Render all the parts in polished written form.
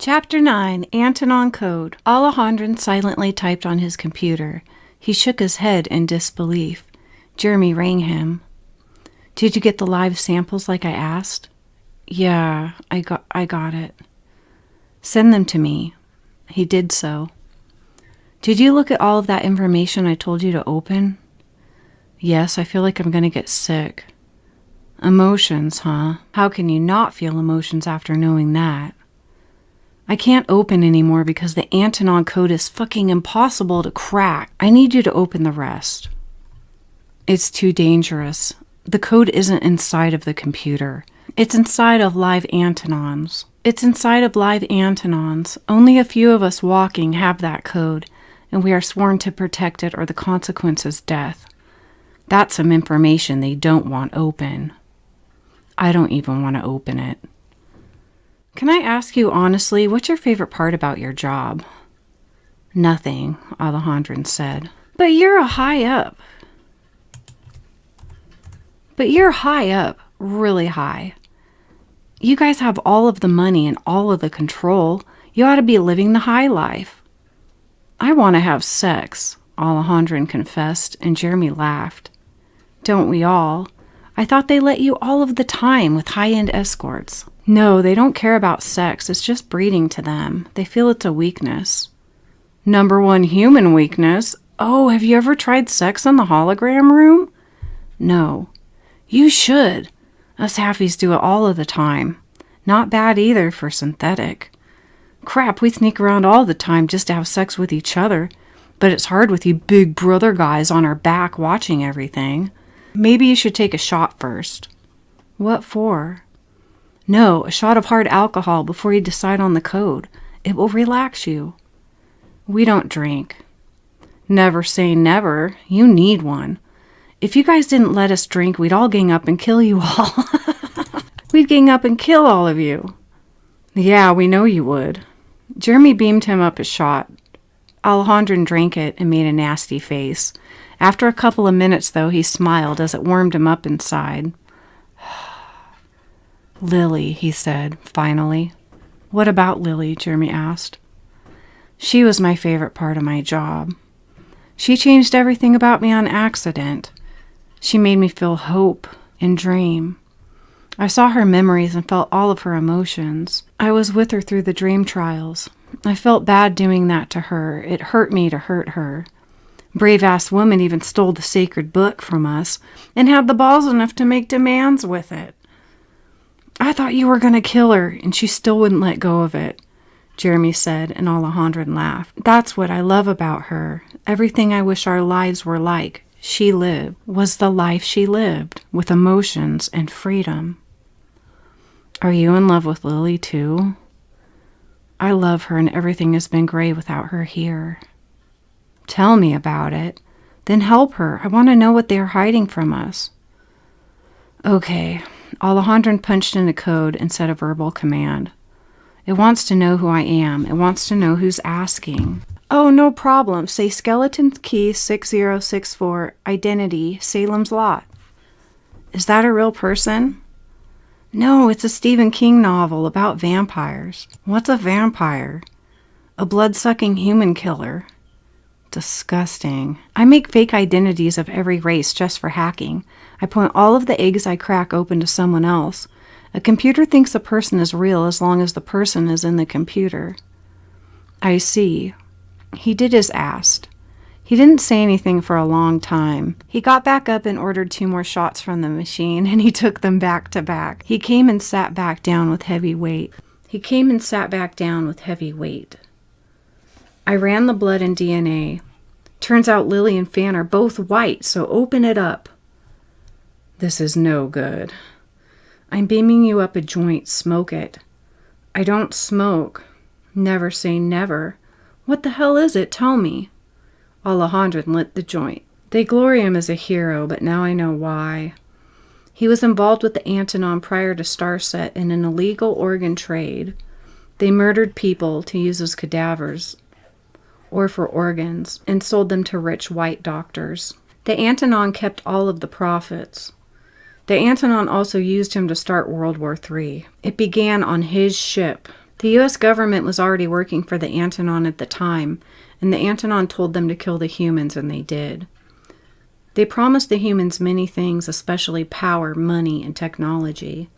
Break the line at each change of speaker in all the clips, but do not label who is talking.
Chapter 9, Antonon Code. Alejandro silently typed on his computer. He shook his head in disbelief. Jeremy rang him. Did you get the live samples like I asked? Yeah, I got it. Send them to me. He did so. Did you look at all of that information I told you to open? Yes, I feel like I'm going to get sick. Emotions, huh? How can you not feel emotions after knowing that? I can't open anymore because the Antonon code is fucking impossible to crack. I need you to open the rest. It's too dangerous. The code isn't inside of the computer. It's inside of live Antonons. Only a few of us walking have that code, and we are sworn to protect it or the consequence is death. That's some information they don't want open. I don't even want to open it. Can I ask you honestly, what's your favorite part about your job? Nothing, Alejandro said. But you're high up, really high. You guys have all of the money and all of the control. You ought to be living the high life. I want to have sex, Alejandro confessed, and Jeremy laughed. Don't we all? I thought they let you all of the time with high-end escorts. No, they don't care about sex. It's just breeding to them. They feel it's a weakness. Number one human weakness. Oh, have you ever tried sex in the hologram room? No. You should. Us halfies do it all of the time. Not bad either for synthetic. Crap, we sneak around all the time just to have sex with each other. But it's hard with you big brother guys on our back watching everything. Maybe you should take a shot first. What for? No, a shot of hard alcohol before you decide on the code. It will relax you. We don't drink. Never say never. You need one. If you guys didn't let us drink, we'd all gang up and kill you all. We'd gang up and kill all of you. Yeah, we know you would. Jeremy beamed him up a shot. Alejandro drank it and made a nasty face. After a couple of minutes, though, he smiled as it warmed him up inside. Lily, he said, finally. What about Lily? Jeremy asked. She was my favorite part of my job. She changed everything about me on accident. She made me feel hope and dream. I saw her memories and felt all of her emotions. I was with her through the dream trials. I felt bad doing that to her. It hurt me to hurt her. Brave-ass woman even stole the sacred book from us and had the balls enough to make demands with it. I thought you were going to kill her, and she still wouldn't let go of it, Jeremy said, and Alejandro laughed. That's what I love about her. Everything I wish our lives were like, she lived, was the life she lived, with emotions and freedom. Are you in love with Lily, too? I love her, and everything has been great without her here. Tell me about it. Then help her. I want to know what they are hiding from us. Okay. Alejandro punched in a code and said a verbal command. It wants to know who I am. It wants to know who's asking. Oh, no problem. Say skeleton key 6064, identity, Salem's Lot. Is that a real person? No, it's a Stephen King novel about vampires. What's a vampire? A blood-sucking human killer. Disgusting. I make fake identities of every race just for hacking. I point all of the eggs I crack open to someone else. A computer thinks a person is real as long as the person is in the computer. I see. He did as asked. He didn't say anything for a long time. He got back up and ordered 2 more shots from the machine, and he took them back to back. He came and sat back down with heavy weight. I ran the blood and DNA. Turns out Lily and Fan are both white, so open it up. This is no good. I'm beaming you up a joint. Smoke it. I don't smoke. Never say never. What the hell is it? Tell me. Alejandro lit the joint. They glory him as a hero, but now I know why. He was involved with the Antonon prior to Starset in an illegal organ trade. They murdered people to use as cadavers or for organs and sold them to rich white doctors. The Antonon kept all of the profits. The Antonon also used him to start World War III. It began on his ship, The U.S. government was already working for the Antonon at the time, and the Antonon told them to kill the humans, and they did. They promised the humans many things, especially power, money, and technology.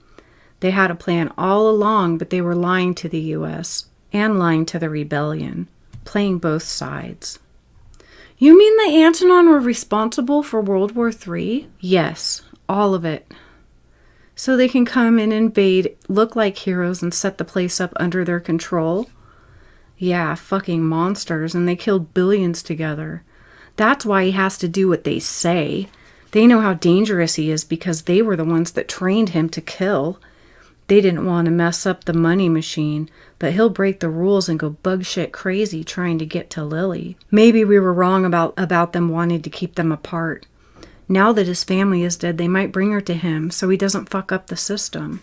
They had a plan all along, but they were lying to the U.S. and lying to the rebellion, playing both sides. You mean the Antonon were responsible for World War III? Yes, all of it. So they can come and invade, look like heroes, and set the place up under their control? Yeah, fucking monsters, and they killed billions together. That's why he has to do what they say. They know how dangerous he is because they were the ones that trained him to kill. They didn't want to mess up the money machine, but he'll break the rules and go bug shit crazy trying to get to Lily. Maybe we were wrong about them wanting to keep them apart. Now that his family is dead, they might bring her to him so he doesn't fuck up the system.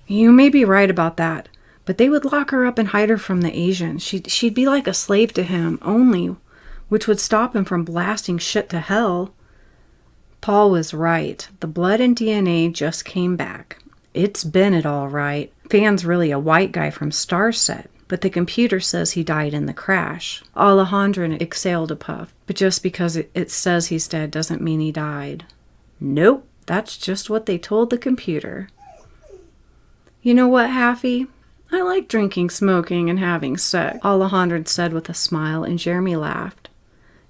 You may be right about that, but they would lock her up and hide her from the Asians. She'd be like a slave to him only, which would stop him from blasting shit to hell. Paul was right. The blood and DNA just came back. It's Bennett all right. Fan's really a white guy from Starset, but the computer says he died in the crash. Alejandro exhaled a puff, but just because it says he's dead doesn't mean he died. Nope, that's just what they told the computer. You know what, Haffy? I like drinking, smoking, and having sex, Alejandro said with a smile, and Jeremy laughed.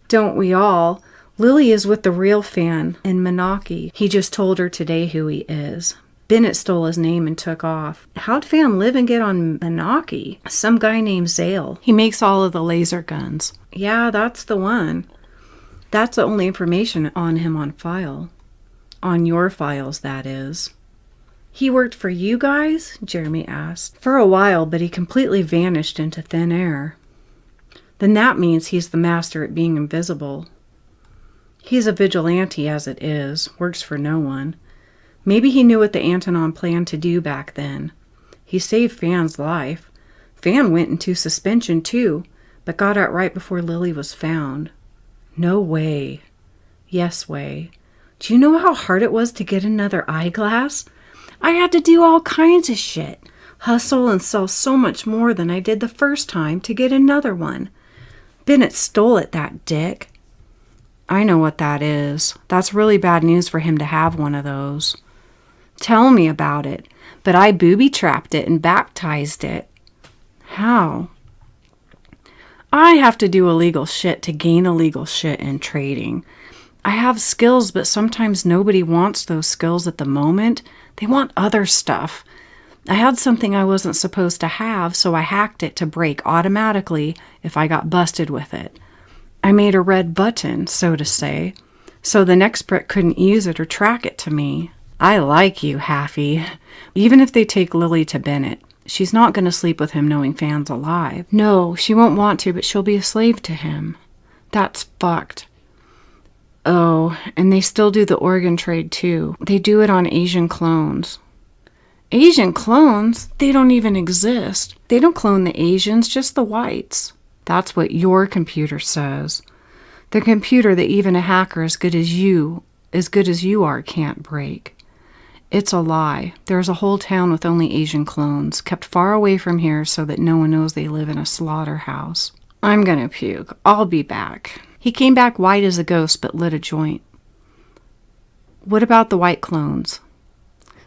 Don't we all? Lily is with the real Fan in Menaki. He just told her today who he is. Bennett stole his name and took off. How'd Fan live and get on Menaki? Some guy named Zale. He makes all of the laser guns. Yeah, that's the one. That's the only information on him on file. On your files, that is. He worked for you guys? Jeremy asked. For a while, but he completely vanished into thin air. Then that means he's the master at being invisible. He's a vigilante as it is, works for no one. Maybe he knew what the Antonon planned to do back then. He saved Fan's life. Fan went into suspension too, but got out right before Lily was found. No way. Yes way. Do you know how hard it was to get another eyeglass? I had to do all kinds of shit. Hustle and sell so much more than I did the first time to get another one. Bennett stole it, that dick. I know what that is. That's really bad news for him to have one of those. Tell me about it. But I booby-trapped it and baptized it. How? I have to do illegal shit to gain illegal shit in trading. I have skills, but sometimes nobody wants those skills at the moment. They want other stuff. I had something I wasn't supposed to have, so I hacked it to break automatically if I got busted with it. I made a red button, so to say, so the next Brit couldn't use it or track it to me. I like you, Haffy. Even if they take Lily to Bennett, she's not going to sleep with him knowing Fan's alive. No, she won't want to, but she'll be a slave to him. That's fucked. Oh, and they still do the organ trade too. They do it on Asian clones. Asian clones? They don't even exist. They don't clone the Asians, just the whites. That's what your computer says. The computer that even a hacker as good as you are, can't break. It's a lie. There's a whole town with only Asian clones, kept far away from here so that no one knows they live in a slaughterhouse. I'm gonna puke. I'll be back. He came back white as a ghost but lit a joint. What about the white clones?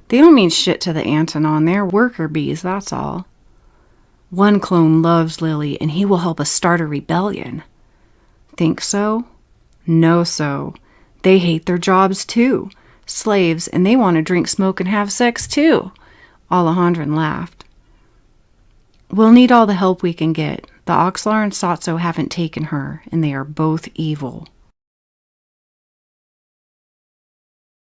They don't mean shit to the Antonon. They're worker bees, that's all. One clone loves Lily, and he will help us start a rebellion. Think so? No so. They hate their jobs too. Slaves, and they want to drink, smoke, and have sex too. Alejandro laughed. We'll need all the help we can get. The Oxlar and Satso haven't taken her, and they are both evil.